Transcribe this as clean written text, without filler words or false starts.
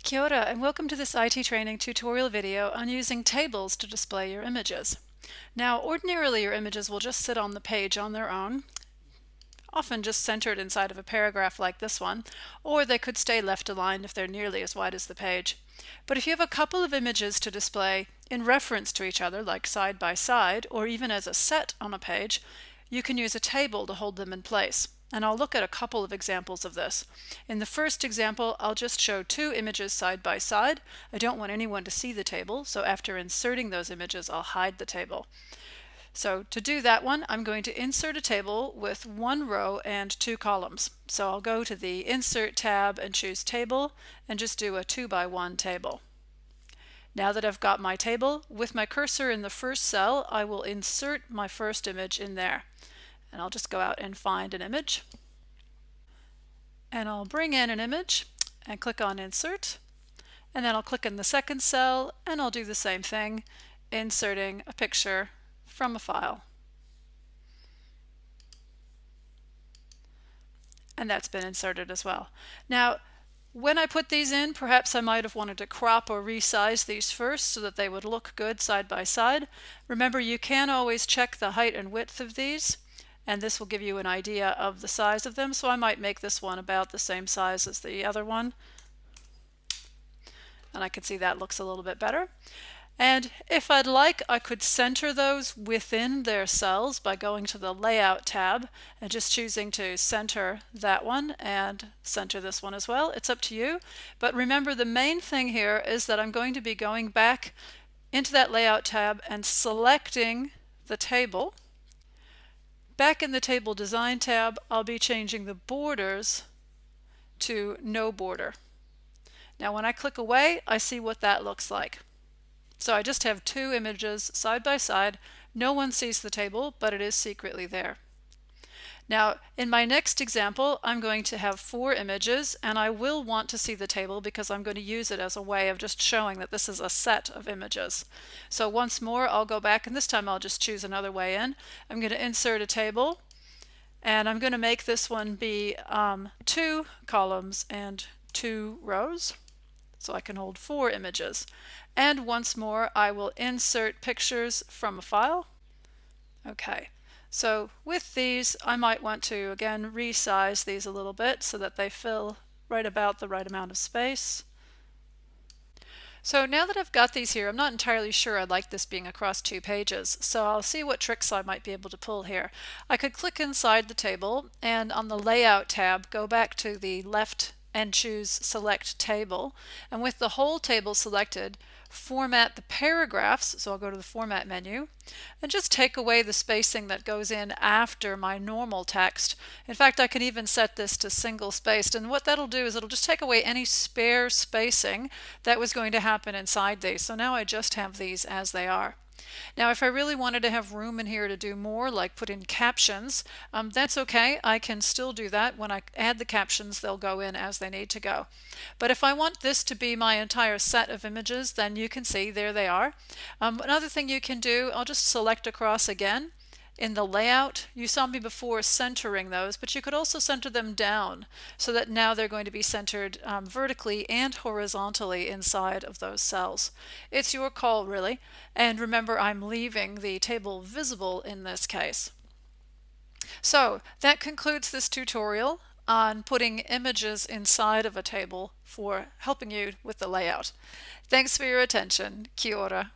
Kia ora, and welcome to this IT training tutorial video on using tables to display your images. Now, ordinarily your images will just sit on the page on their own, often just centered inside of a paragraph like this one, or they could stay left aligned if they're nearly as wide as the page. But if you have a couple of images to display in reference to each other, like side by side, or even as a set on a page, you can use a table to hold them in place. And I'll look at a couple of examples of this. In the first example, I'll just show two images side by side. I don't want anyone to see the table, so after inserting those images, I'll hide the table. So to do that one, I'm going to insert a table with one row and two columns. So I'll go to the Insert tab and choose Table and just do a 2x1 table. Now that I've got my table, with my cursor in the first cell, I will insert my first image in there. And I'll just go out and find an image. And I'll bring in an image and click on Insert. And then I'll click in the second cell and I'll do the same thing, inserting a picture from a file. And that's been inserted as well. Now, when I put these in, perhaps I might have wanted to crop or resize these first so that they would look good side by side. Remember, you can always check the height and width of these, and this will give you an idea of the size of them. So I might make this one about the same size as the other one. And I can see that looks a little bit better. And if I'd like, I could center those within their cells by going to the Layout tab and just choosing to center that one and center this one as well. It's up to you. But remember, the main thing here is that I'm going to be going back into that Layout tab and selecting the table. Back in the Table Design tab, I'll be changing the borders to no border. Now when I click away, I see what that looks like. So I just have two images side by side. No one sees the table, but it is secretly there. Now, in my next example, I'm going to have four images, and I will want to see the table because I'm going to use it as a way of just showing that this is a set of images. So once more, I'll go back, and this time I'll just choose another way in. I'm going to insert a table, and I'm going to make this one be 2 columns and 2 rows. So I can hold 4 images. And once more, I will insert pictures from a file. Okay, so with these, I might want to, again, resize these a little bit so that they fill right about the right amount of space. So now that I've got these here, I'm not entirely sure I like this being across 2 pages, so I'll see what tricks I might be able to pull here. I could click inside the table and on the Layout tab, go back to the left and choose Select Table, and with the whole table selected, format the paragraphs, so I'll go to the Format menu, and just take away the spacing that goes in after my normal text. In fact, I can even set this to single spaced, and what that'll do is it'll just take away any spare spacing that was going to happen inside these. So now I just have these as they are. Now, if I really wanted to have room in here to do more, like put in captions, that's okay. I can still do that. When I add the captions, they'll go in as they need to go. But if I want this to be my entire set of images, then you can see there they are. Another thing you can do, I'll just select across again. In the layout, you saw me before centering those, but you could also center them down so that now they're going to be centered vertically and horizontally inside of those cells. It's your call, really. And remember, I'm leaving the table visible in this case. So that concludes this tutorial on putting images inside of a table for helping you with the layout. Thanks for your attention. Kia ora.